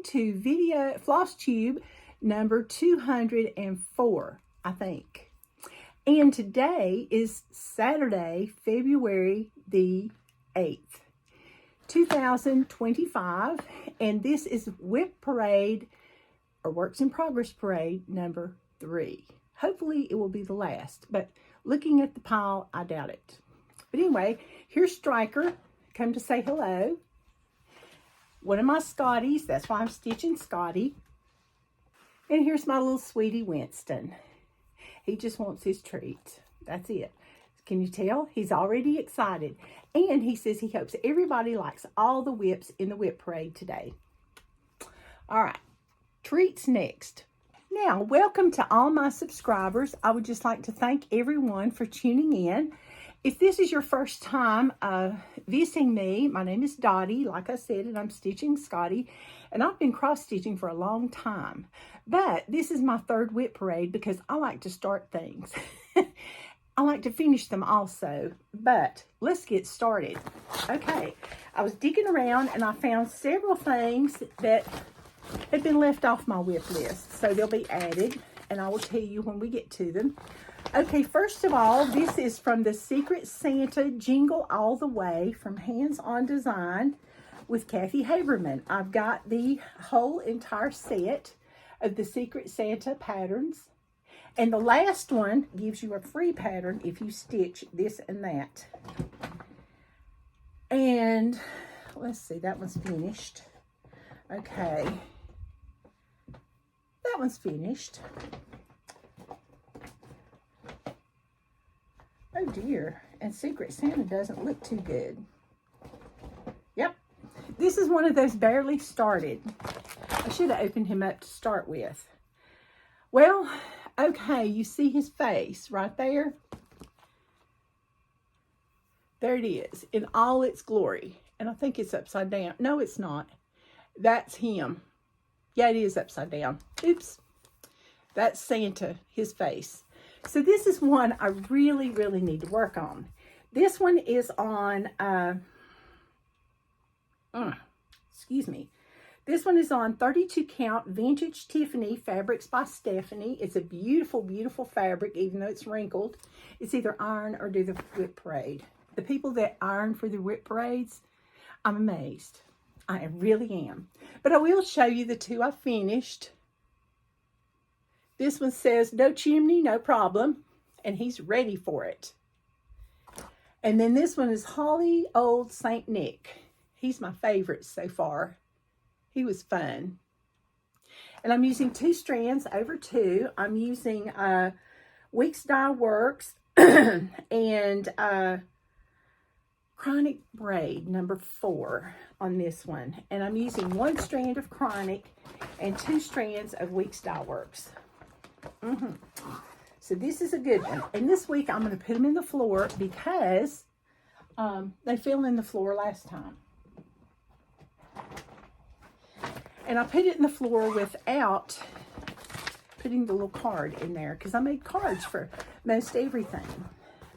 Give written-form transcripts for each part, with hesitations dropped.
to Flosstube number 204, I think. And today is Saturday, February the 8th, 2025. And this is WIP Parade, or Works in Progress Parade, number 3. Hopefully it will be the last, but looking at the pile, I doubt it. But anyway, here's Striker, come to say hello. One of my Scotties, that's why I'm stitching Scotty. And here's my little sweetie Winston. He just wants his treat. That's it. Can you tell? He's already excited. And he says he hopes everybody likes all the WIPs in the WIP Parade today. All right, treats next. Now, welcome to all my subscribers. I would just like to thank everyone for tuning in. If this is your first time visiting me, my name is Dottie, like I said, and I'm stitching Scotty. And I've been cross-stitching for a long time. But this is my third WIP Parade because I like to start things. I like to finish them also. But let's get started. Okay, I was digging around and I found several things that had been left off my WIP list. So they'll be added, and I will tell you when we get to them. Okay, first of all, this is from the Secret Santa Jingle All the Way from Hands On Design with Kathy Haberman. I've got the whole entire set of the Secret Santa patterns. And the last one gives you a free pattern if you stitch this and that. And let's see, that one's finished. Okay. That one's finished. Oh dear, and Secret Santa doesn't look too good. Yep, this is one of those barely started. I should have opened him up to start with. Well, okay, you see his face right there? There it is, in all its glory. And I think it's upside down. No, it's not. That's him. Yeah, it is upside down. Oops. That's Santa, his face. So this is one I really, really need to work on. This one is on, excuse me. This one is on 32 count Vintage Tiffany Fabrics by Stephanie. It's a beautiful, beautiful fabric, even though it's wrinkled. It's either iron or do the WIP Parade. The people that iron for the WIP Parades, I'm amazed. I really am. But I will show you the two I finished. This one says, no chimney, no problem. And he's ready for it. And then this one is Holly Old St. Nick. He's my favorite so far. He was fun. And I'm using 2 strands over 2. I'm using Weeks Dye Works and Chronic Braid number 4 on this one. And I'm using 1 strand of Chronic and 2 strands of Weeks Dye Works. So this is a good one. And this week I'm going to put them in the floor because they fell in the floor last time. And I put it in the floor without putting the little card in there because I made cards for most everything.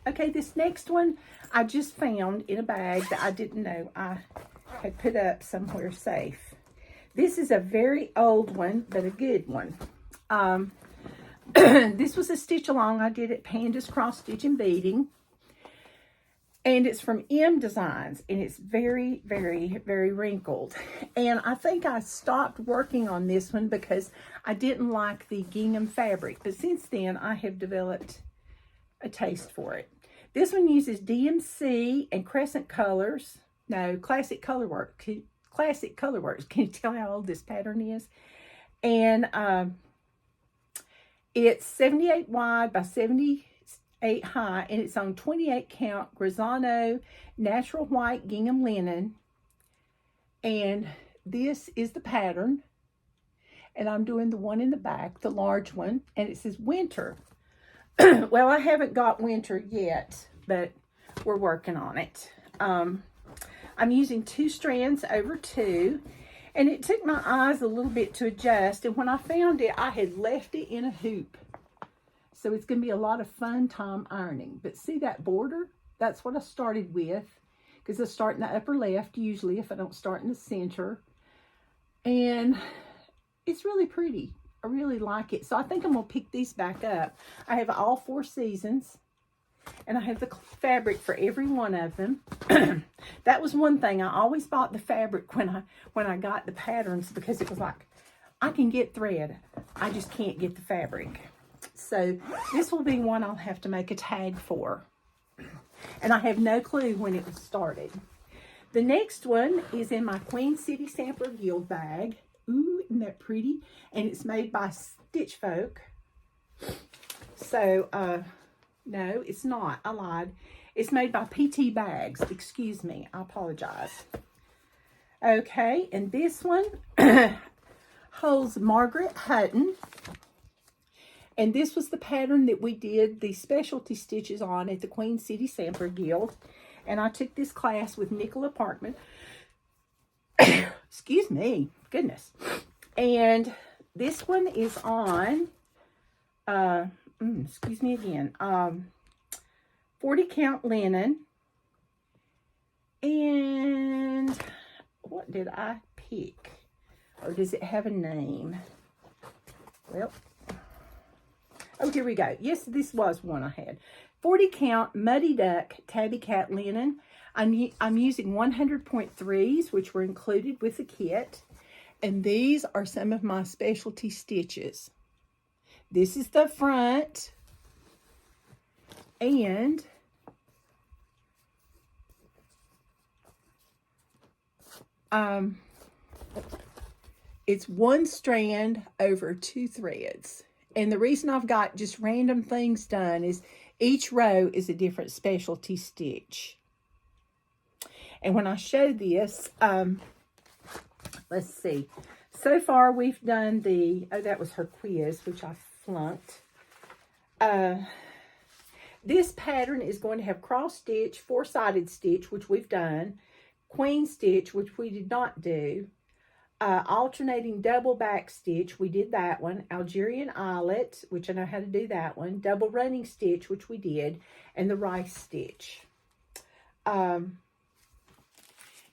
Okay, this next one I just found in a bag that I didn't know I had put up somewhere safe. This is a very old one, but a good one. This was a stitch along I did at Panda's Cross Stitch and Beading. And it's from M Designs. And it's very, very, very wrinkled. And I think I stopped working on this one because I didn't like the gingham fabric. But since then, I have developed a taste for it. This one uses DMC and Crescent Colors. No, Classic Colorworks. Classic Colorworks. Can you tell how old this pattern is? And it's 78 wide by 78 high, and it's on 28 count Grisano natural white gingham linen. And this is the pattern. And I'm doing the one in the back, the large one, and it says winter. Well, I haven't got winter yet, but we're working on it. I'm using 2 strands over 2. And it took my eyes a little bit to adjust. And when I found it, I had left it in a hoop. So it's going to be a lot of fun time ironing. But see that border? That's what I started with. Because I start in the upper left usually if I don't start in the center. And it's really pretty. I really like it. So I think I'm going to pick these back up. I have all 4 seasons. And I have the fabric for every one of them. That was one thing. I always bought the fabric when I got the patterns, because it was like, I can get thread. I just can't get the fabric. So this will be one I'll have to make a tag for. And I have no clue when it was started. The next one is in my Queen City Sampler Guild bag. Ooh, isn't that pretty? And it's made by Stitch Folk. So, no, it's not. I lied. It's made by PT Bags. Excuse me. I apologize. Okay, and this one holds Margaret Hutton. And this was the pattern that we did the specialty stitches on at the Queen City Sampler Guild. And I took this class with Nicola Parkman. Excuse me. Goodness. And this one is on... excuse me again, 40 count linen. And what did I pick? Or does it have a name? Well, oh, here we go. Yes, this was one I had. 40 count Muddy Duck Tabby Cat linen. I'm using 100.3s, which were included with the kit. And these are some of my specialty stitches. This is the front, and it's 1 strand over 2 threads. And the reason I've got just random things done is each row is a different specialty stitch. And when I show this, let's see. So far we've done the, oh, that was her quiz, which I flunked. This pattern is going to have cross stitch, 4-sided stitch, which we've done, queen stitch, which we did not do, alternating double back stitch, we did that one, Algerian eyelet, which I know how to do that one, double running stitch, which we did, and the rice stitch.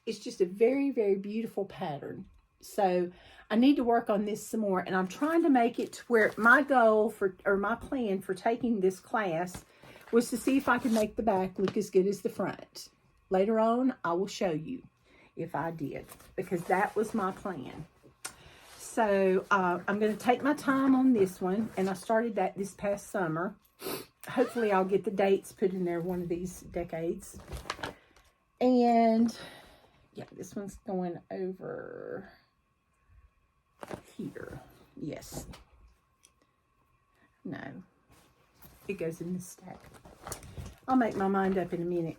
It's just a very, very beautiful pattern. So I need to work on this some more, and I'm trying to make it to where my goal for, or my plan for taking this class was to see if I could make the back look as good as the front. Later on, I will show you if I did, because that was my plan. So I'm going to take my time on this one, and I started that this past summer. Hopefully I'll get the dates put in there one of these decades. And yeah, this one's going over here. Yes. No. It goes in the stack. I'll make my mind up in a minute.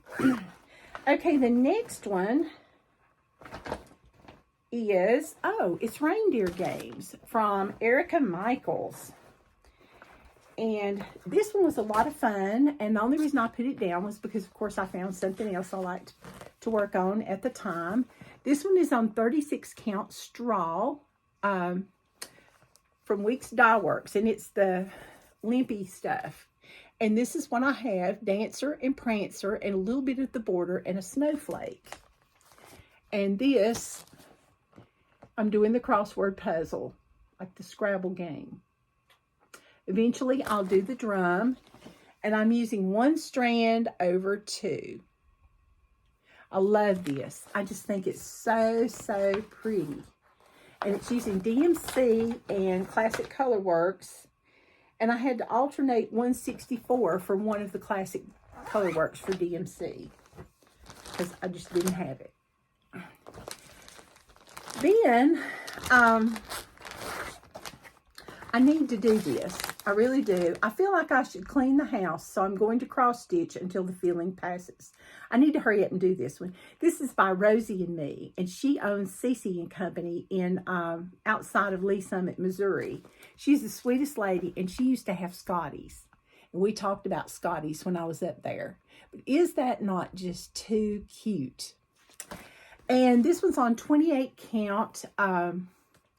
Okay, the next one is, oh, it's Reindeer Games from Erica Michaels. And this one was a lot of fun. And the only reason I put it down was because, of course, I found something else I liked to work on at the time. This one is on 36 count straw from Weeks Dye Works. And it's the limpy stuff. And this is what I have, Dancer and Prancer, and a little bit at the border, and a snowflake. And this, I'm doing the crossword puzzle, like the Scrabble game. Eventually, I'll do the drum, and I'm using 1 strand over 2. I love this. I just think it's so, so pretty. And it's using DMC and Classic Colorworks. And I had to alternate 164 from one of the Classic Colorworks for DMC, because I just didn't have it. Then, I need to do this. I really do. I feel like I should clean the house, so I'm going to cross stitch until the feeling passes. I need to hurry up and do this one. This is by Rosie and Me, and she owns Cece and Company in outside of Lee Summit, Missouri. She's the sweetest lady, and she used to have Scotties. And we talked about Scotties when I was up there. But is that not just too cute? And this one's on 28 count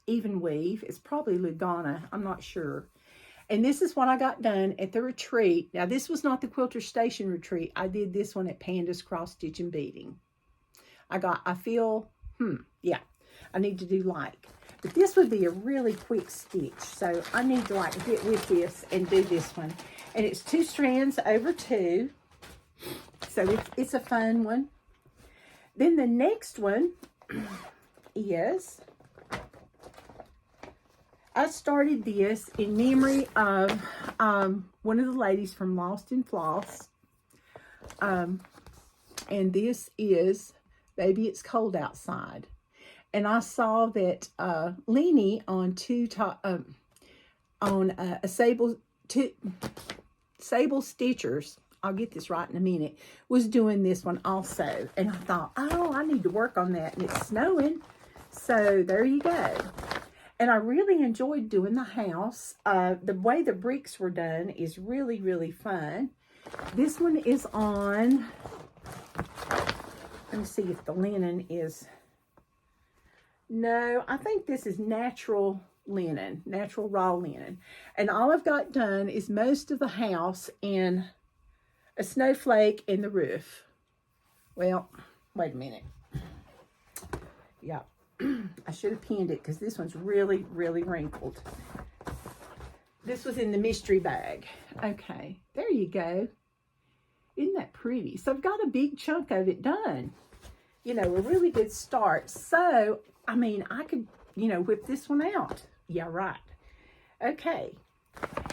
even weave. It's probably Lugana. I'm not sure. And this is what I got done at the retreat. Now, this was not the Quilter Station retreat. I did this one at Panda's Cross Stitch and Beading. I need to do like. But this would be a really quick stitch. So I need to like get with this and do this one. And it's 2 strands over 2. So it's a fun one. Then the next one is, I started this in memory of one of the ladies from Lost in Floss. And this is Baby It's Cold Outside. And I saw that Leanie on a Sable Stitchers, I'll get this right in a minute, was doing this one also. And I thought, oh, I need to work on that. And it's snowing. So there you go. And I really enjoyed doing the house. The way the bricks were done is really, really fun. This one is on, let me see if the linen is, no, I think this is natural linen, natural raw linen. And all I've got done is most of the house and a snowflake in the roof. Well, wait a minute. Yeah, I should have pinned it because this one's really, really wrinkled. This was in the mystery bag. Okay, there you go. Isn't that pretty? So I've got a big chunk of it done. You know, a really good start. So, I mean, I could, you know, whip this one out. Yeah, right. Okay.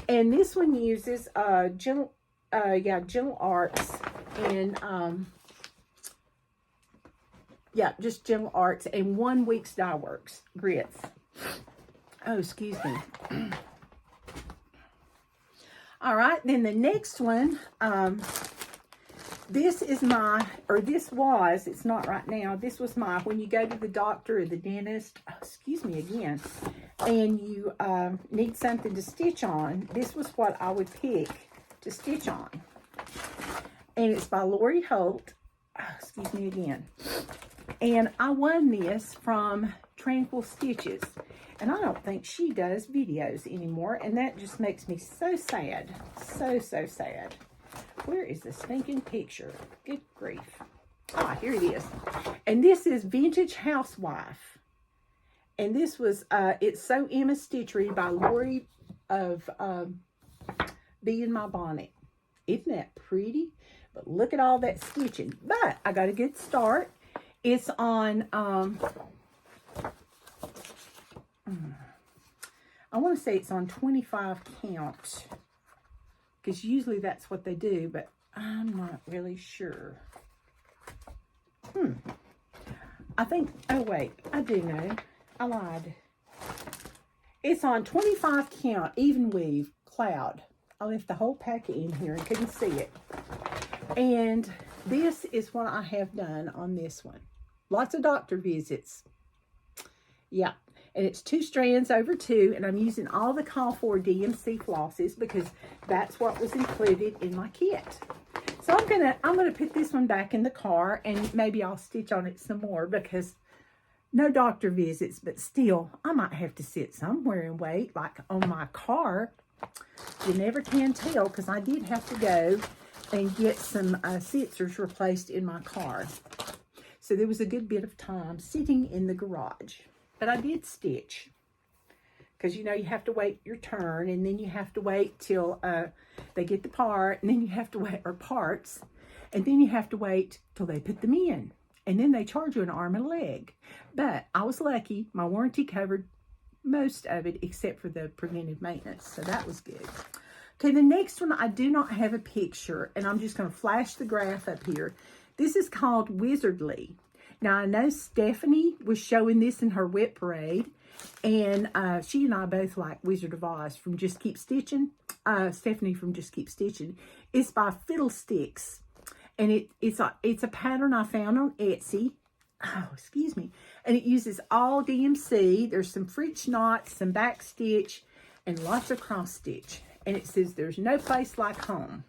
And this one uses Gentle Arts and just Gentle Arts and 1 week's dye works grits. Oh, excuse me. All right, then the next one, this is my, or this was, it's not right now, this was my, when you go to the doctor or the dentist, oh, excuse me again, and you need something to stitch on, this was what I would pick to stitch on. And it's by Lori Holt, oh, excuse me again. And I won this from Tranquil Stitches. And I don't think she does videos anymore. And that just makes me so sad. So, so sad. Where is the stinking picture? Good grief. Ah, here it is. And this is Vintage Housewife. And this was, It's So Emma Stitchery by Lori of Bee in My Bonnet. Isn't that pretty? But look at all that stitching. But I got a good start. It's on, I want to say it's on 25 count. Because usually that's what they do, but I'm not really sure. I think, oh wait, I do know. I lied. It's on 25 count, even weave, cloud. I left the whole packet in here and couldn't see it. And this is what I have done on this one. Lots of doctor visits. Yeah. And it's 2 strands over 2. And I'm using all the Call for DMC flosses because that's what was included in my kit. So I'm gonna put this one back in the car and maybe I'll stitch on it some more because no doctor visits, but still I might have to sit somewhere and wait, like on my car. You never can tell because I did have to go and get some sensors replaced in my car. So there was a good bit of time sitting in the garage. But I did stitch. Because, you know, you have to wait your turn. And then you have to wait till they get the part. And then you have to wait, or parts. And then you have to wait till they put them in. And then they charge you an arm and a leg. But I was lucky. My warranty covered most of it except for the preventive maintenance. So that was good. Okay, the next one, I do not have a picture, and I'm just going to flash the graph up here. This is called Wizardly. Now, I know Stephanie was showing this in her WIP parade, and she and I both like Wizard of Oz from Just Keep Stitching. Stephanie from Just Keep Stitching. It's by Fiddlesticks, and it's a pattern I found on Etsy. Oh, excuse me. And it uses all DMC. There's some French knots, some back stitch, and lots of cross stitch. And it says, there's no place like home.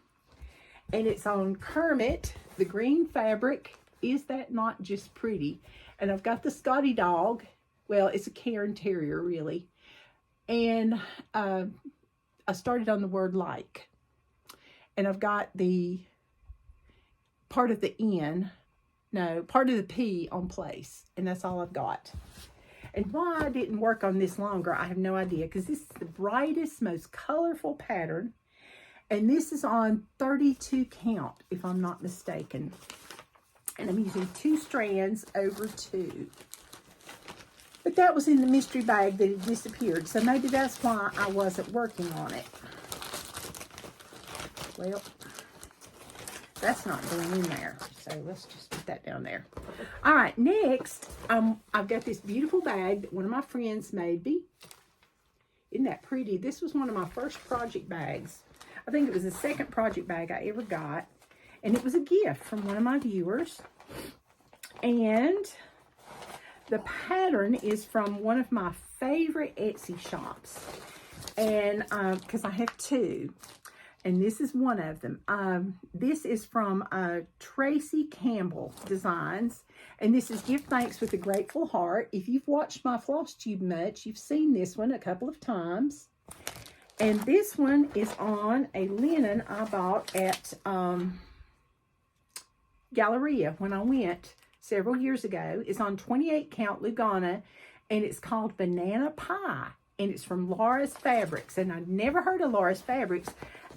And it's on Kermit, the green fabric. Is that not just pretty? And I've got the Scotty dog. Well, it's a Cairn Terrier, really. And I started on the word like. And I've got the part of the N, no, part of the P on place. And that's all I've got. And why I didn't work on this longer, I have no idea, because this is the brightest, most colorful pattern. And this is on 32 count, if I'm not mistaken. And I'm using 2 strands over 2. But that was in the mystery bag that had disappeared, so maybe that's why I wasn't working on it. Well, that's not going in there, so let's just put that down there. All right, next, I've got this beautiful bag that one of my friends made me. Isn't that pretty? This was one of my first project bags. I think it was the second project bag I ever got, and it was a gift from one of my viewers. And the pattern is from one of my favorite Etsy shops, and because I have 2. And this is one of them. This is from Tracy Campbell Designs. And this is Give Thanks with a Grateful Heart. If you've watched my Flosstube much, you've seen this one a couple of times. And this one is on a linen I bought at Galleria when I went several years ago. It's on 28 count Lugana, and it's called Banana Pie. And it's from Laura's Fabrics. And I'd never heard of Laura's Fabrics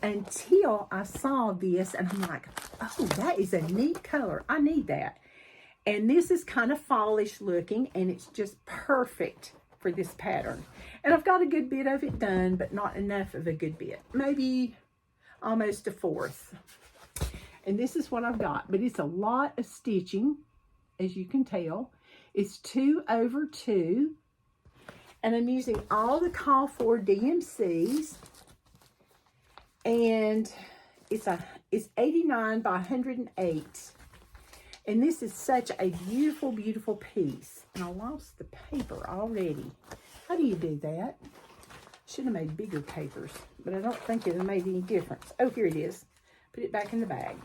until I saw this, and I'm like, oh, that is a neat color. I need that. And this is kind of fallish looking, and it's just perfect for this pattern. And I've got a good bit of it done, but not enough of a good bit. Maybe almost a 1/4. And this is what I've got, but it's a lot of stitching, as you can tell. It's 2 over 2, and I'm using all the call for DMCs. And it's 89 by 108. And this is such a beautiful, beautiful piece. And I lost the paper already. How do you do that? Should have made bigger papers, but I don't think it made any difference. Oh, here it is. Put it back in the bag.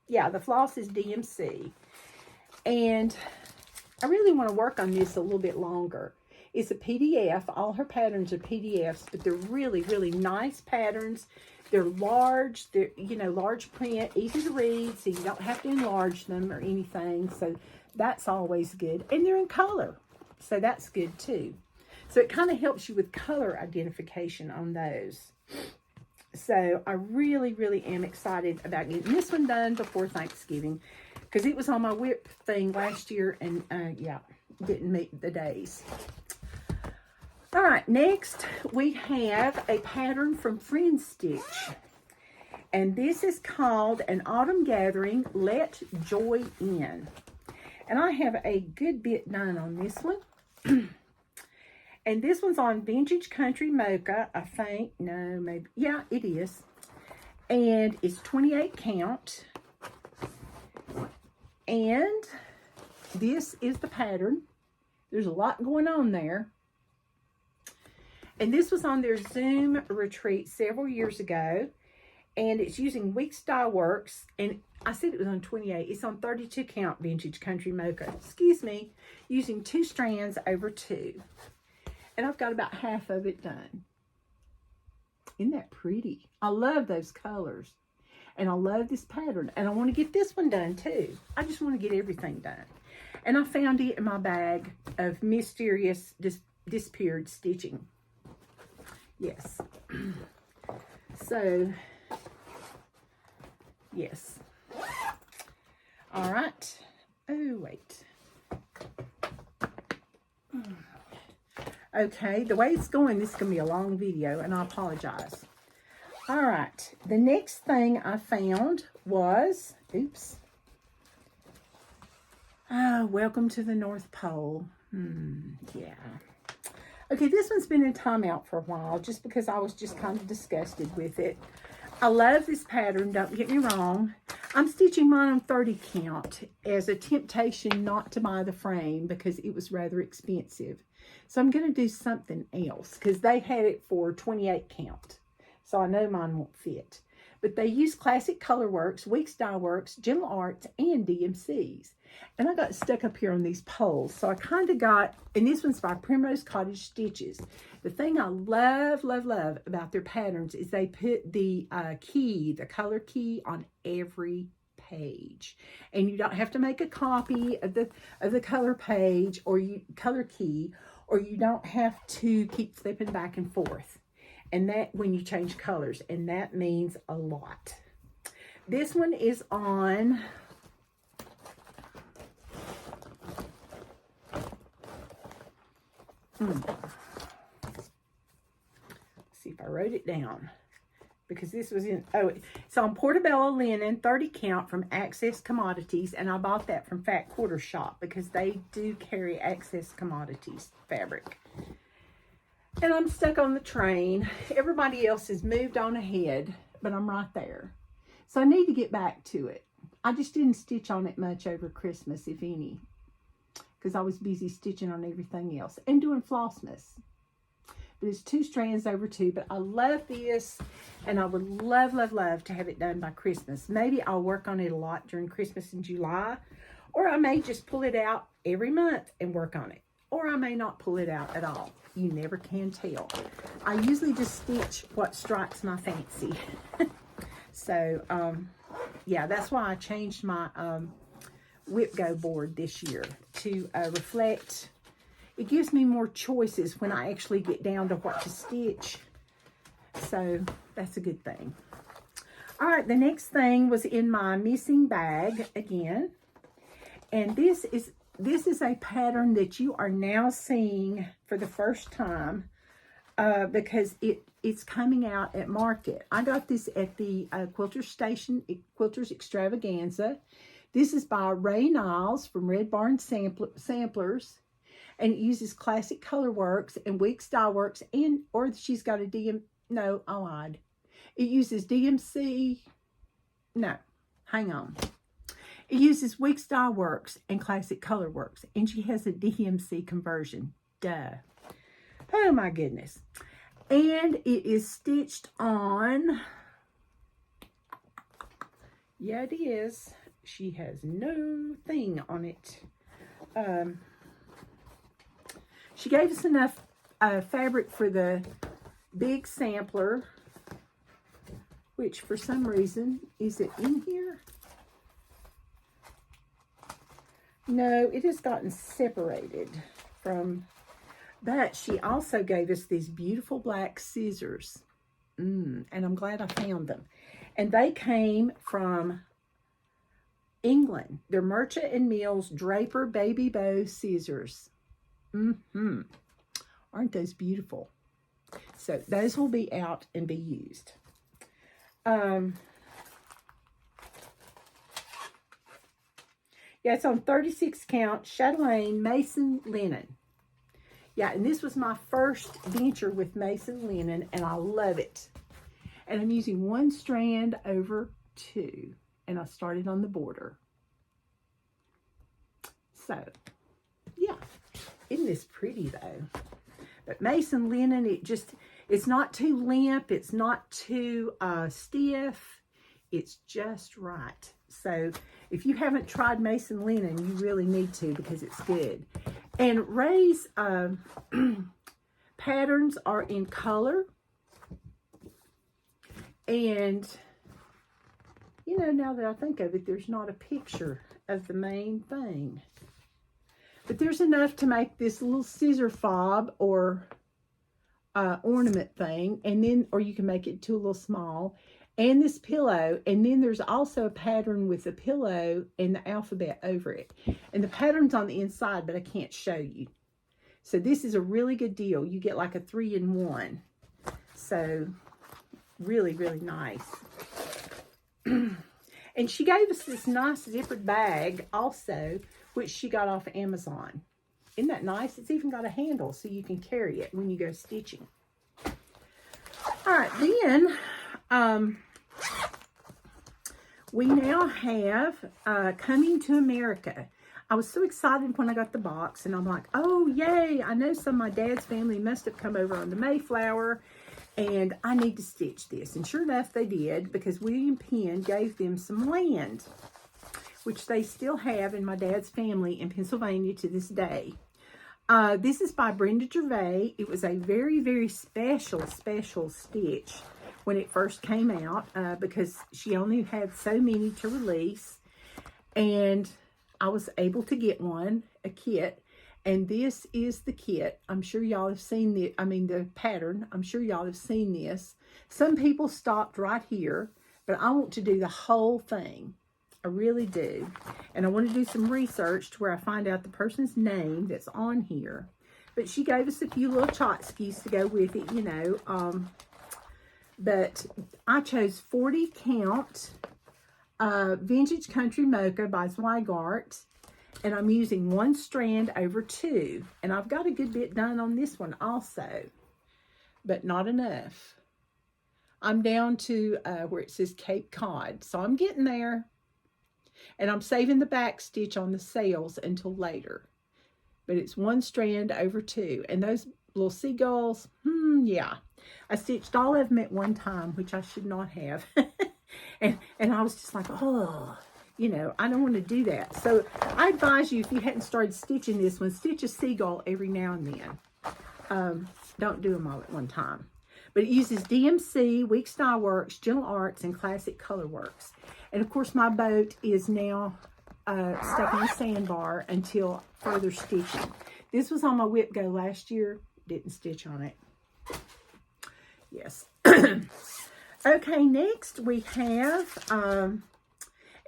Yeah, the floss is DMC. And I really want to work on this a little bit longer. It's a PDF. All her patterns are PDFs, but they're really, really nice patterns. They're large. They're, you know, large print, easy to read, so you don't have to enlarge them or anything. So that's always good. And they're in color, so that's good too. So it kind of helps you with color identification on those. So I really, really am excited about getting this one done before Thanksgiving, because it was on my WIP thing last year, and yeah, didn't meet the days. All right, next we have a pattern from Friend Stitch. And this is called An Autumn Gathering, Let Joy In. And I have a good bit done on this one. And this one's on Vintage Country Mocha, I think. No, maybe. Yeah, it is. And it's 28 count. And this is the pattern. There's a lot going on there. And this was on their Zoom retreat several years ago. And it's using Weeks Dye Works. And I said it was on 28. It's on 32 count Vintage Country Mocha. Excuse me. Using 2 strands over 2. And I've got about half of it done. Isn't that pretty? I love those colors. And I love this pattern. And I want to get this one done too. I just want to get everything done. And I found it in my bag of mysterious disappeared stitching. Yes. So, yes. All right. Oh, wait. Okay, the way it's going, this is going to be a long video, and I apologize. All right, the next thing I found was, oops. Welcome to the North Pole. Yeah. Okay, this one's been in timeout for a while, just because I was just kind of disgusted with it. I love this pattern, don't get me wrong. I'm stitching mine on 30 count as a temptation not to buy the frame because it was rather expensive. So I'm going to do something else because they had it for 28 count. So I know mine won't fit. But they use Classic Colorworks, Weeks Dye Works, Gentle Arts, and DMCs. And I got stuck up here on these poles. So I kind of got, and this one's by Primrose Cottage Stitches. The thing I love, love, love about their patterns is they put the key, the color key on every page. And you don't have to make a copy of the color page or color key, or you don't have to keep flipping back and forth. And that when you change colors, and that means a lot. This one is on see if I wrote it down, because this was in, it's on Portobello linen, 30 count from Access Commodities, and I bought that from Fat Quarter Shop because they do carry Access Commodities fabric. And I'm stuck on the train. Everybody else has moved on ahead, but I'm right there. So I need to get back to it. I just didn't stitch on it much over Christmas, if any, because I was busy stitching on everything else and doing Flossmas. But it's 2 strands over 2, but I love this, and I would love, love, love to have it done by Christmas. Maybe I'll work on it a lot during Christmas and July, or I may just pull it out every month and work on it, or I may not pull it out at all. You never can tell. I usually just stitch what strikes my fancy. So, yeah, that's why I changed my WIP Go board this year to reflect. It gives me more choices when I actually get down to what to stitch. So that's a good thing. All right, the next thing was in my missing bag again. And this is a pattern that you are now seeing for the first time because it's coming out at market. I got this at the Quilter Station, Quilters Extravaganza. This is by Ray Niles from Red Barn Samplers. And it uses classic color works and Weeks dye works, or she's got a it uses DMC, no, hang on. It uses Weeks dye works and classic color works, and she has a DMC conversion, duh. Oh my goodness. And it is stitched on, yeah it is, she has no thing on it. She gave us enough fabric for the big sampler, which for some reason, is it in here? No, it has gotten separated from, but she also gave us these beautiful black scissors. And I'm glad I found them. And they came from England. They're Merchant and Mills Draper Baby Bow Scissors. Aren't those beautiful? So those will be out and be used. Yeah, it's on 36 count chatelaine Mason linen. Yeah, and this was my first venture with Mason linen, and I love it. And I'm using 1 strand over 2, and I started on the border. So, yeah. Isn't this pretty though? But Mason linen, it's not too limp, it's not too stiff, it's just right. So if you haven't tried Mason linen, you really need to, because it's good. And Ray's patterns are in color. And, you know, now that I think of it, there's not a picture of the main thing. But there's enough to make this little scissor fob or ornament thing, and then, or you can make it too a little small, and this pillow, and then there's also a pattern with a pillow and the alphabet over it. And the pattern's on the inside, but I can't show you. So this is a really good deal. You get like a 3-in-1. So really, really nice. And she gave us this nice zippered bag also, which she got off Amazon. Isn't that nice? It's even got a handle so you can carry it when you go stitching. All right, then we now have Coming to America. I was so excited when I got the box, and I'm like, oh, yay. I know some of my dad's family must have come over on the Mayflower, and I need to stitch this. And sure enough, they did, because William Penn gave them some land, which they still have in my dad's family in Pennsylvania to this day. This is by Brenda Gervais. It was a very, very special stitch when it first came out because she only had so many to release. And I was able to get one, a kit. And this is the kit. I'm sure y'all have seen the pattern. I'm sure y'all have seen this. Some people stopped right here, but I want to do the whole thing. I really do. And I want to do some research to where I find out the person's name that's on here. But she gave us a few little tchotchkes to go with it, you know. But I chose 40 count Vintage Country Mocha by Zweigart. And I'm using 1 strand over 2. And I've got a good bit done on this one also. But not enough. I'm down to where it says Cape Cod. So I'm getting there. And I'm saving the back stitch on the sails until later. But it's 1 strand over 2. And those little seagulls, yeah. I stitched all of them at one time, which I should not have. and I was just like, oh, you know, I don't want to do that. So I advise you, if you hadn't started stitching this one, stitch a seagull every now and then. Don't do them all at one time. But it uses DMC, Week Style Works, Gentle Arts, and Classic Color Works. And of course, my boat is now stuck in the sandbar until further stitching. This was on my WIP Go last year. Didn't stitch on it. Yes. Okay, next we have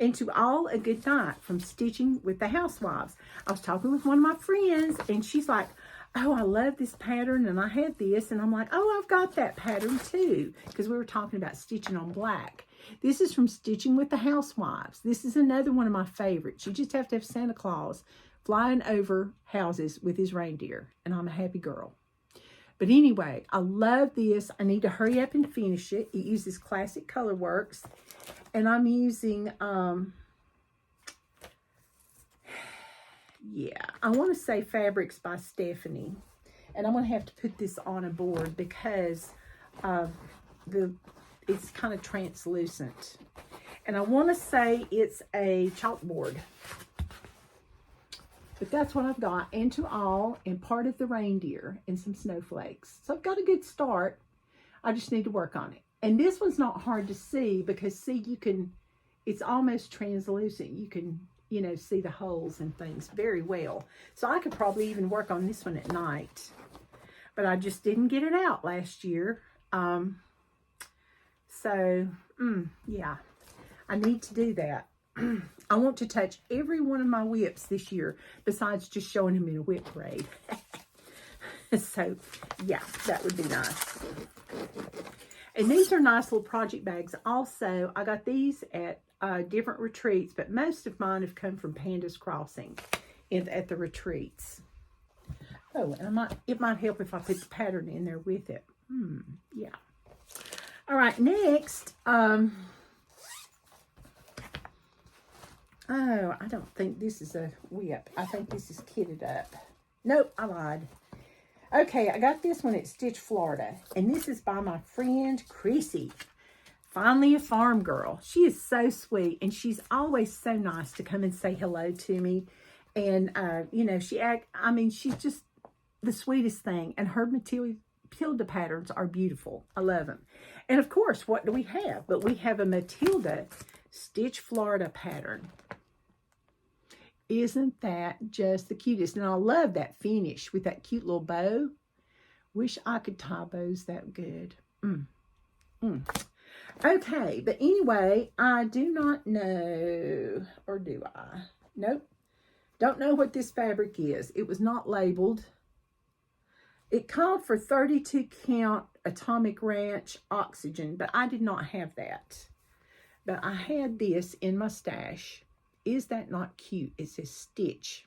And to All a Good Night from Stitching with the Housewives. I was talking with one of my friends, and she's like, oh, I love this pattern, and I had this. And I'm like, oh, I've got that pattern too, because we were talking about stitching on black. This is from Stitching with the Housewives. This is another one of my favorites. You just have to have Santa Claus flying over houses with his reindeer, and I'm a happy girl. But anyway, I love this. I need to hurry up and finish it. It uses Classic Color Works, and I'm using, yeah, I want to say Fabrics by Stephanie, and I'm going to have to put this on a board because it's kind of translucent. And I want to say it's a chalkboard. But that's what I've got. And To All, and part of the reindeer, and some snowflakes. So I've got a good start. I just need to work on it. And this one's not hard to see because, see, you can, it's almost translucent. You can, you know, see the holes and things very well. So I could probably even work on this one at night. But I just didn't get it out last year. Yeah, I need to do that. I want to touch every one of my WIPs this year, besides just showing them in a WIP parade. So, yeah, that would be nice. And these are nice little project bags. Also, I got these at different retreats, but most of mine have come from Pandas Crossing at the retreats. Oh, and it might help if I put the pattern in there with it. Yeah. All right, next, oh, I don't think this is a WIP. I think this is kitted up. Nope, I lied. Okay, I got this one at Stitch, Florida. And this is by my friend, Chrissy. Finally a farm girl. She is so sweet. And she's always so nice to come and say hello to me. And, you know, she's just the sweetest thing. And her Matilda patterns are beautiful. I love them. And, of course, what do we have? But we have a Matilda Stitch, Florida pattern. Isn't that just the cutest? And I love that finish with that cute little bow. Wish I could tie bows that good. Okay, but anyway, I do not know, or do I? Nope. Don't know what this fabric is. It was not labeled. It called for 32 count Atomic Ranch Oxygen, but I did not have that. But I had this in my stash. Is that not cute? It says Stitch.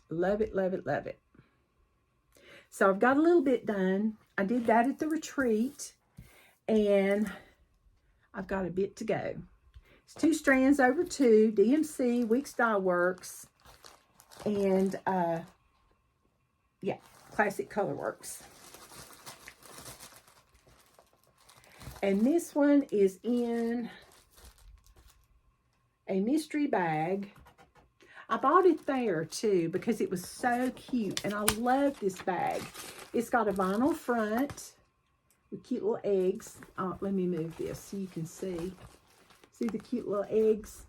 Love it, love it, love it. So I've got a little bit done. I did that at the retreat. And I've got a bit to go. It's 2 strands over 2. DMC, Week Style Works. And, yeah, Classic Color Works. And this one is in a mystery bag. I bought it there too because it was so cute, and I love this bag. It's got a vinyl front with cute little eggs. Let me move this so you can see. See the cute little eggs?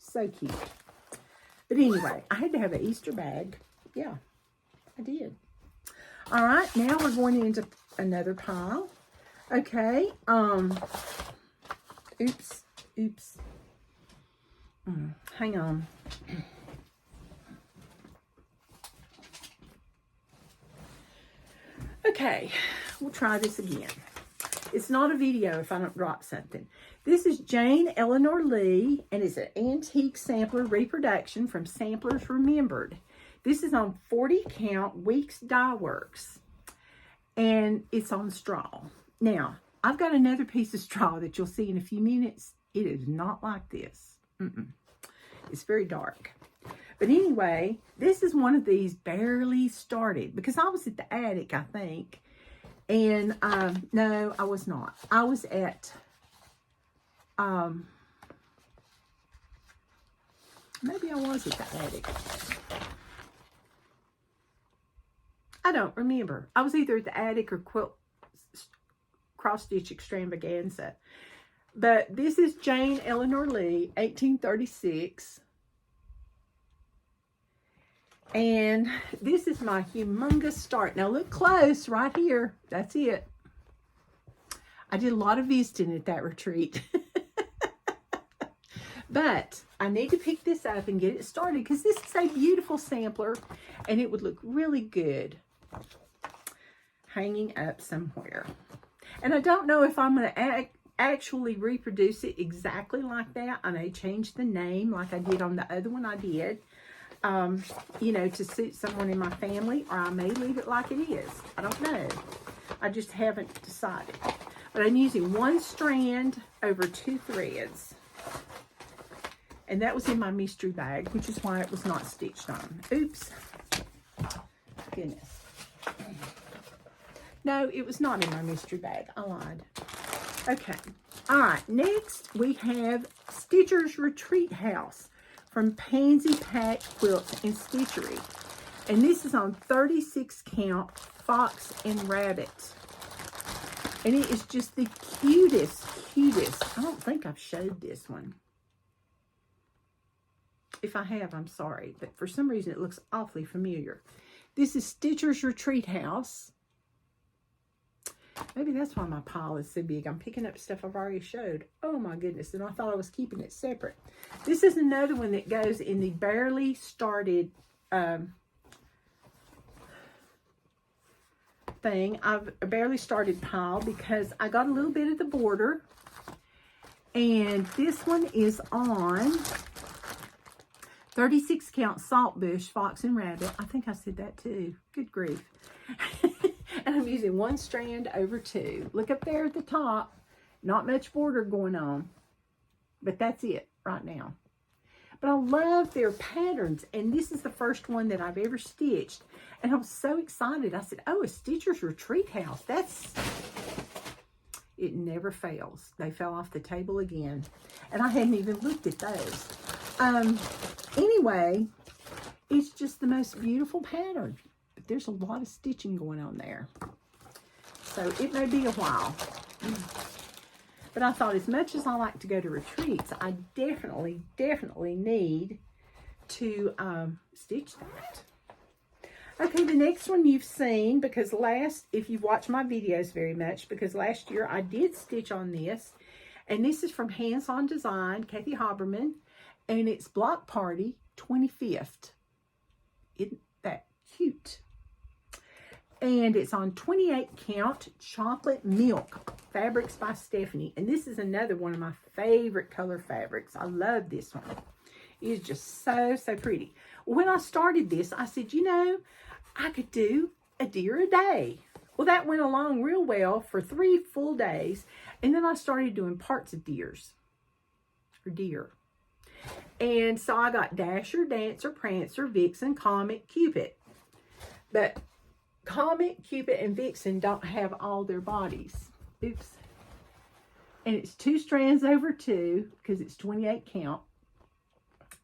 So cute. But anyway, I had to have an Easter bag. Yeah, I did. All right, now we're going into another pile. Okay, oops. Hang on. Okay, we'll try this again. It's not a video if I don't drop something. This is Jane Eleanor Lee, and it's an antique sampler reproduction from Samplers Remembered. This is on 40 count Weeks Die Works, and it's on straw. Now, I've got another piece of straw that you'll see in a few minutes. It is not like this. It's very dark. But anyway, this is one of these barely started, because I was at the attic, I think. And no, I was not. I was at maybe I was at the attic. I don't remember. I was either at the attic or quilt cross stitch extravaganza. But this is Jane Eleanor Lee, 1836. And this is my humongous start. Now look close right here. That's it. I did a lot of visiting at that retreat. But I need to pick this up and get it started because this is a beautiful sampler and it would look really good hanging up somewhere. And I don't know if I'm going to actually reproduce it exactly like that. I may change the name like I did on the other one I did. You know, to suit someone in my family, or I may leave it like it is. I don't know. I just haven't decided. But I'm using one strand over 2 threads. And that was in my mystery bag, which is why it was not stitched on. Oops. Goodness. No, it was not in my mystery bag. I lied. Okay. All right. Next, we have Stitcher's Retreat House from Pansy Pack Quilts and Stitchery. And this is on 36 count Fox and Rabbit. And it is just the cutest. I don't think I've showed this one. If I have, I'm sorry. But for some reason, it looks awfully familiar. This is Stitcher's Retreat House. Maybe that's why my pile is so big. I'm picking up stuff I've already showed. Oh my goodness. And I thought I was keeping it separate. This is another one that goes in the barely started thing. I've a barely started pile because I got a little bit of the border. And this one is on 36 count Saltbush, Fox and Rabbit. I think I said that too. Good grief. And I'm using one strand over 2. Look up there at the top. Not much border going on. But that's it right now. But I love their patterns. And this is the first one that I've ever stitched. And I was so excited. I said, oh, a Stitcher's Retreat House. It never fails. They fell off the table again. And I hadn't even looked at those. Anyway, it's just the most beautiful pattern. But there's a lot of stitching going on there. So it may be a while. But I thought as much as I like to go to retreats, I definitely need to stitch that. Okay, the next one you've seen, because if you've watched my videos very much, because last year I did stitch on this. And this is from Hands On Design, Kathy Haberman. And it's Block Party 25th. Isn't that cute? And it's on 28 count Chocolate Milk Fabrics by Stephanie. And this is another one of my favorite color fabrics. I love this one. It is just so pretty. When I started this, I said, you know, I could do a deer a day. Well, that went along real well for 3 full days. And then I started doing parts of deer. And so I got Dasher, Dancer, Prancer, Vixen, Comet, Cupid. But Comet, Cupid, and Vixen don't have all their bodies. Oops. And it's 2 strands over 2 because it's 28 count.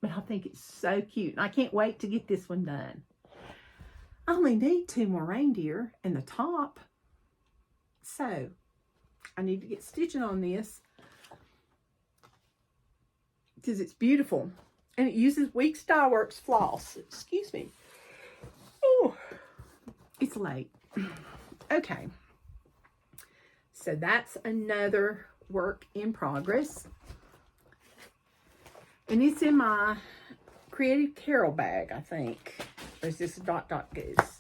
But I think it's so cute. And I can't wait to get this one done. I only need 2 more reindeer and the top. So I need to get stitching on this because it's beautiful. And it uses WIP Styleworks floss. Excuse me. Oh, it's late. Okay. So that's another work in progress. And it's in my Creative Carol bag, I think. Or is this a Dot Dot Goose?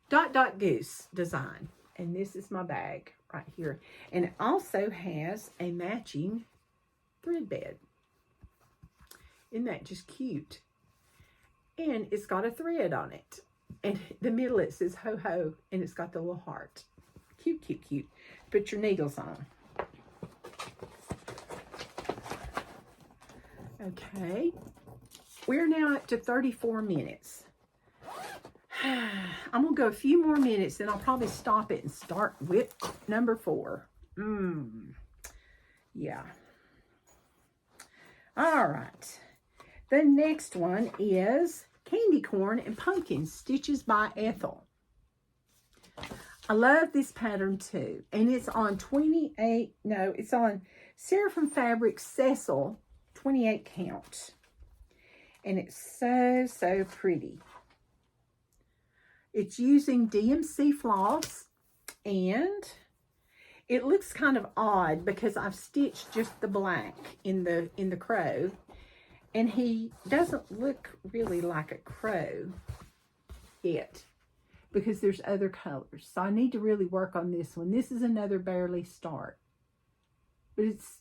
Dot Dot Goose design. And this is my bag right here. And it also has a matching thread bed. Isn't that just cute? And it's got a thread on it. And the middle it says ho ho. And it's got the little heart. Cute, cute, cute. Put your needles on. Okay. We're now up to 34 minutes. I'm going to go a few more minutes, then I'll probably stop it and start with number 4. Yeah. All right. The next one is Candy Corn and Pumpkin Stitches by Ethel. I love this pattern too. And it's on it's on Seraphim Fabric Cecil 28 count. And it's so, so pretty. It's using DMC floss, and it looks kind of odd because I've stitched just the black in the crow, and he doesn't look really like a crow yet because there's other colors. So I need to really work on this one. This is another Barely Start, but it's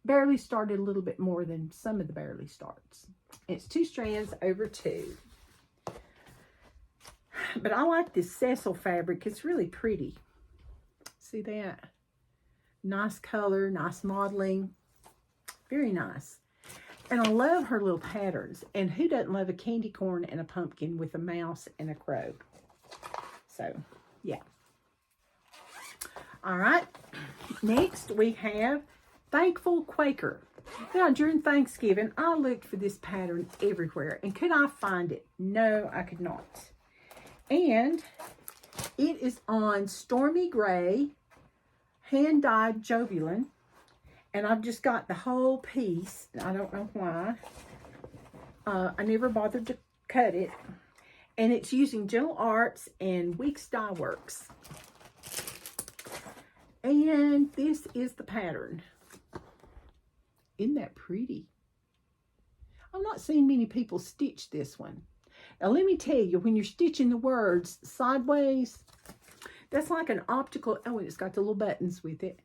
Barely started a little bit more than some of the Barely Starts. It's 2 strands over 2. But I like this Cecil fabric. It's really pretty. See that? Nice color, nice modeling. Very nice. And I love her little patterns. And who doesn't love a candy corn and a pumpkin with a mouse and a crow? So, yeah. All right. Next, we have Thankful Quaker. Now, during Thanksgiving, I looked for this pattern everywhere. And could I find it? No, I could not. And it is on Stormy Gray, hand-dyed Jobulin. And I've just got the whole piece. I don't know why. I never bothered to cut it. And it's using Gentle Arts and WIP Styleworks. And this is the pattern. Isn't that pretty? I'm not seeing many people stitch this one. Now, let me tell you, when you're stitching the words sideways, that's like an optical, oh, it's got the little buttons with it.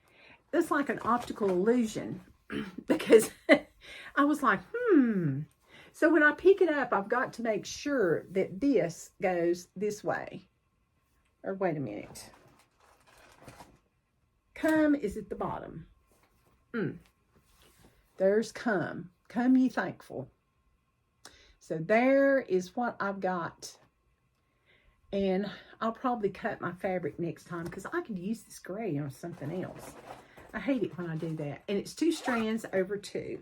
That's like an optical illusion because I was like, So when I pick it up, I've got to make sure that this goes this way. Or wait a minute. Come is at the bottom. There's come. Come ye thankful. So there is what I've got. And I'll probably cut my fabric next time because I could use this gray on something else. I hate it when I do that. And it's 2 strands over 2.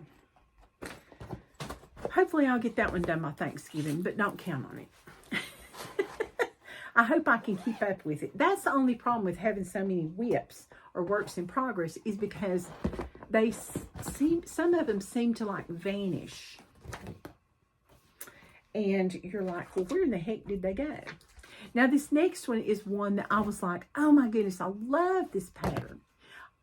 Hopefully I'll get that one done by Thanksgiving, but don't count on it. I hope I can keep up with it. That's the only problem with having so many WIPs or works in progress is because they seem, some of them seem to like vanish. And you're like, well, where in the heck did they go? Now, this next one is one that I was like, oh my goodness, I love this pattern.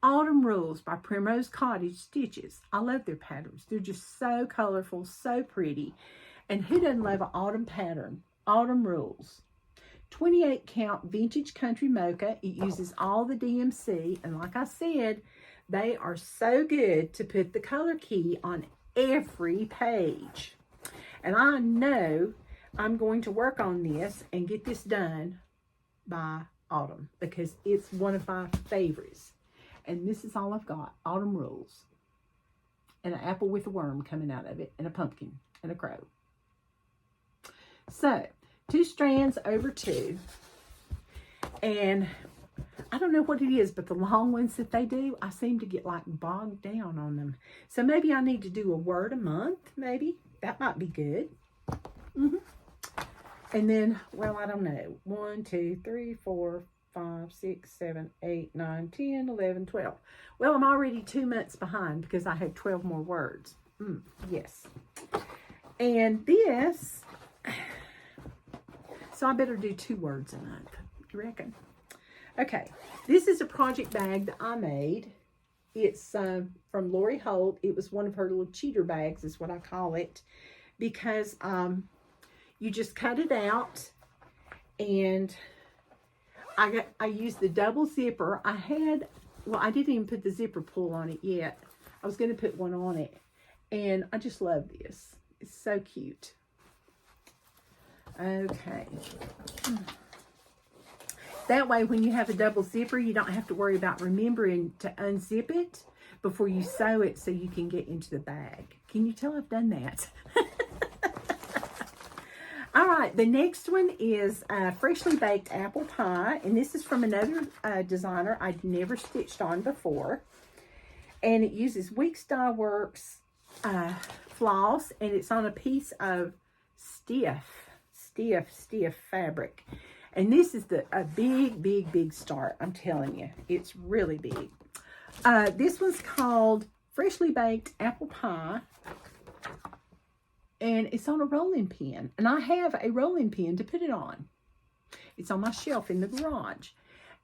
Autumn Rules by Primrose Cottage Stitches. I love their patterns. They're just so colorful, so pretty. And who doesn't love an autumn pattern? Autumn Rules. 28 count vintage country mocha. It uses all the DMC. And like I said, they are so good to put the color key on every page. And I know I'm going to work on this and get this done by autumn because it's one of my favorites. And this is all I've got. Autumn Rules. And an apple with a worm coming out of it. And a pumpkin. And a crow. So, 2 strands over 2. And I don't know what it is, but the long ones that they do, I seem to get like bogged down on them. So maybe I need to do a word a month, maybe. That might be good. And then, well, I don't know. 1, 2, 3, 4, 5, 6, 7, 8, 9, 10, 11, 12. Well, I'm already 2 months behind because I had 12 more words. Yes. And this, so I better do 2 words a month, you reckon? Okay, this is a project bag that I made. It's from Lori Holt. It was one of her little cheater bags is what I call it, because you just cut it out, and I used the double zipper. I didn't even put the zipper pull on it yet. I was going to put one on it, and I just love this. It's so cute. Okay. That way, when you have a double zipper, you don't have to worry about remembering to unzip it before you sew it so you can get into the bag. Can you tell I've done that? All right, the next one is freshly baked apple pie, and this is from another designer I'd never stitched on before. And it uses Weeks Dye Works floss, and it's on a piece of stiff fabric. And this is a big start. I'm telling you, it's really big. This one's called Freshly Baked Apple Pie, and it's on a rolling pin. And I have a rolling pin to put it on. It's on my shelf in the garage,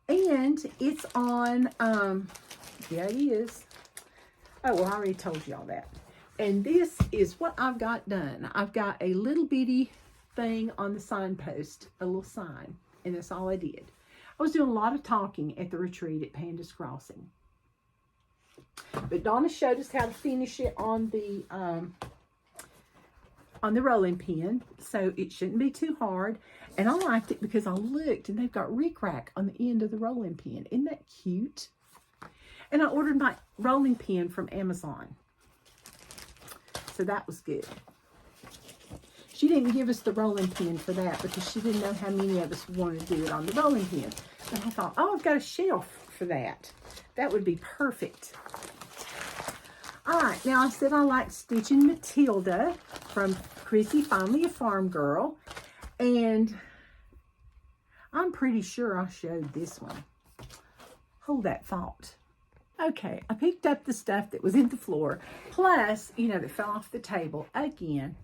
and it's on. Yeah, it is. Oh well, I already told you all that. And this is what I've got done. I've got a little bitty thing on the signpost, a little sign, and that's all I did. I was doing a lot of talking at the retreat at Panda's Crossing, but Donna showed us how to finish it on the rolling pin, so it shouldn't be too hard. And I liked it because I looked, and they've got rickrack on the end of the rolling pin. Isn't that cute? And I ordered my rolling pin from Amazon, so that was good. She didn't give us the rolling pin for that because she didn't know how many of us wanted to do it on the rolling pin. But I thought, oh, I've got a shelf for that. That would be perfect. All right, now I said I like stitching Matilda from Chrissy, Finally a Farm Girl. And I'm pretty sure I showed this one. Hold that thought. Okay, I picked up the stuff that was in the floor, plus, that fell off the table again.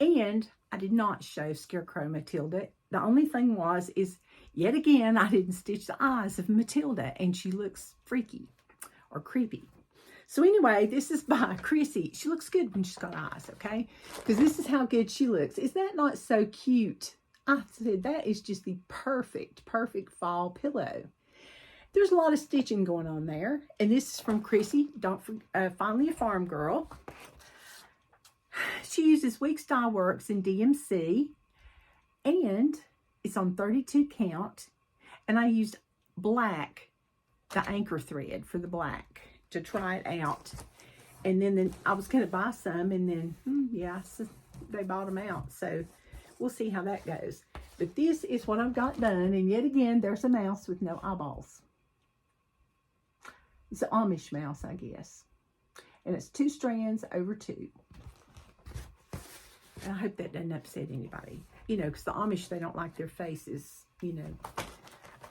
And I did not show Scarecrow Matilda. The only thing is yet again, I didn't stitch the eyes of Matilda, and she looks freaky or creepy. So anyway, this is by Chrissy. She looks good when she's got eyes, okay? Because this is how good she looks. Is that not so cute? I said that is just the perfect fall pillow. There's a lot of stitching going on there. And this is from Chrissy, Finally a Farm Girl. She uses Weeks Dye Works in DMC, and it's on 32 count. And I used black, the anchor thread for the black, to try it out. And then I was going to buy some, and then, they bought them out. So we'll see how that goes. But this is what I've got done. And yet again, there's a mouse with no eyeballs. It's an Amish mouse, I guess. And it's 2 strands over 2. And I hope that doesn't upset anybody. Because the Amish, they don't like their faces,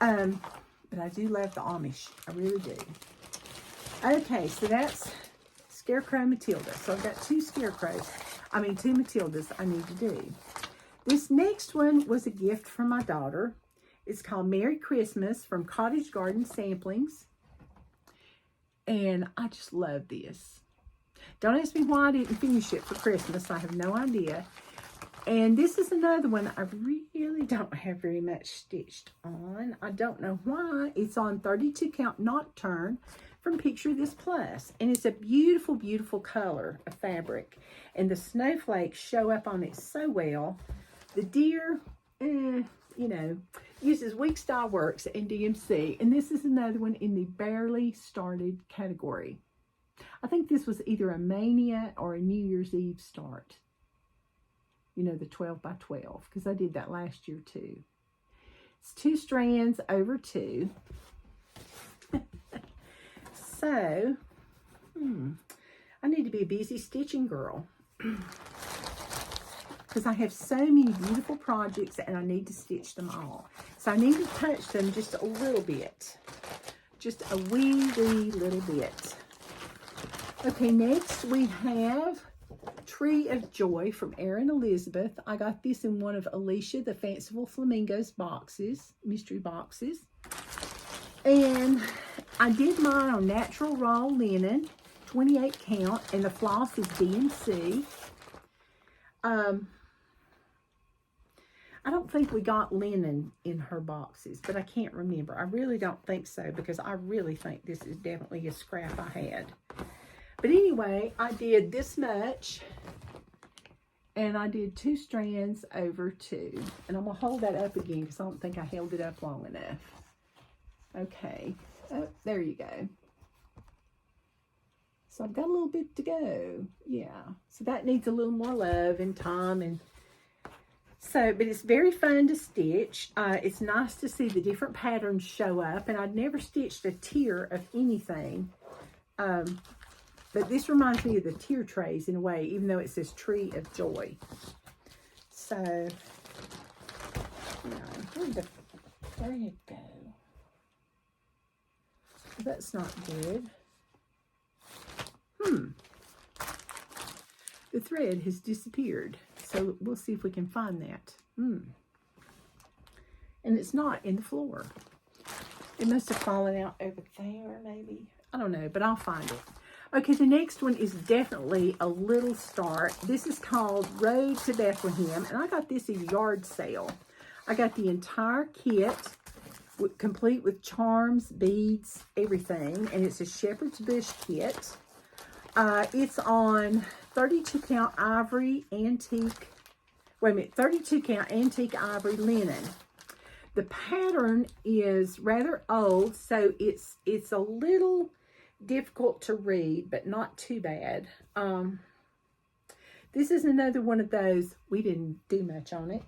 But I do love the Amish. I really do. Okay, so that's Scarecrow Matilda. So I've got 2 Matildas I need to do. This next one was a gift from my daughter. It's called Merry Christmas from Cottage Garden Samplings. And I just love this. Don't ask me why I didn't finish it for Christmas. I have no idea. And this is another one I really don't have very much stitched on. I don't know why. It's on 32 count Nocturne from Picture This Plus. And it's a beautiful, beautiful color of fabric. And the snowflakes show up on it so well. The deer, uses Weeks Dye Works and DMC. And this is another one in the barely started category. I think this was either a Mania or a New Year's Eve start. The 12 by 12, because I did that last year too. It's 2 strands over 2. So, I need to be a busy stitching girl. Because I have so many beautiful projects and I need to stitch them all. So I need to touch them just a little bit. Just a wee little bit. Okay, next we have Tree of Joy from Erin Elizabeth. I got this in one of Alicia the Fanciful Flamingos boxes, mystery boxes. And I did mine on natural raw linen, 28 count, and the floss is DMC. I don't think we got linen in her boxes, but I can't remember. I really don't think so, because I really think this is definitely a scrap I had. But anyway, I did this much, and I did 2 strands over 2. And I'm going to hold that up again because I don't think I held it up long enough. Okay. Oh, there you go. So I've got a little bit to go. Yeah. So that needs a little more love and time. And so, but it's very fun to stitch. It's nice to see the different patterns show up. And I'd never stitched a tier of anything. But this reminds me of the tier trays in a way, even though it says Tree of Joy. So, there you go. That's not good. The thread has disappeared. So we'll see if we can find that. And it's not in the floor. It must have fallen out over there, maybe. I don't know, but I'll find it. Okay, the next one is definitely a little start. This is called Road to Bethlehem, and I got this at a yard sale. I got the entire kit, complete with charms, beads, everything, and it's a shepherd's bush kit. It's on 32 count ivory antique, 32 count antique ivory linen. The pattern is rather old, so it's a little difficult to read, but not too bad. This is another one of those, we didn't do much on it.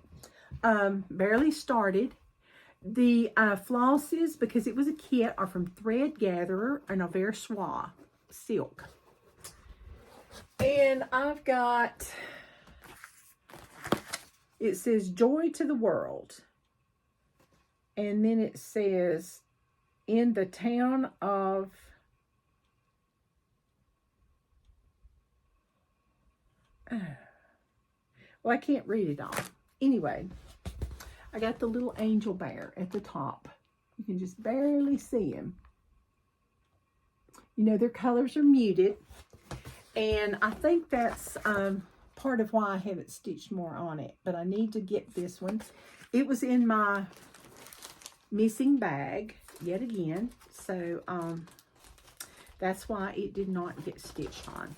Barely started. The flosses, because it was a kit, are from Thread Gatherer and Aversois silk. And I've got, it says Joy to the World. And then it says, in the town of, well, I can't read it all. Anyway, I got the little angel bear at the top. You can just barely see him. You know, their colors are muted. And I think that's part of why I haven't stitched more on it. But I need to get this one. It was in my missing bag yet again. So that's why it did not get stitched on.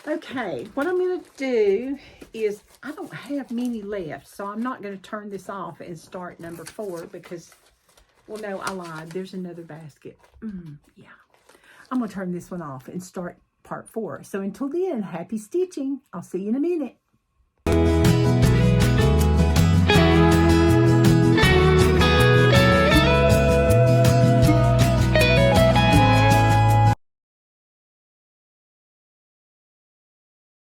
Okay, what I'm going to do is, I don't have many left, so I'm not going to turn this off and start number 4 because, well, no, I lied. There's another basket. Yeah. I'm going to turn this one off and start part 4. So until then, happy stitching. I'll see you in a minute.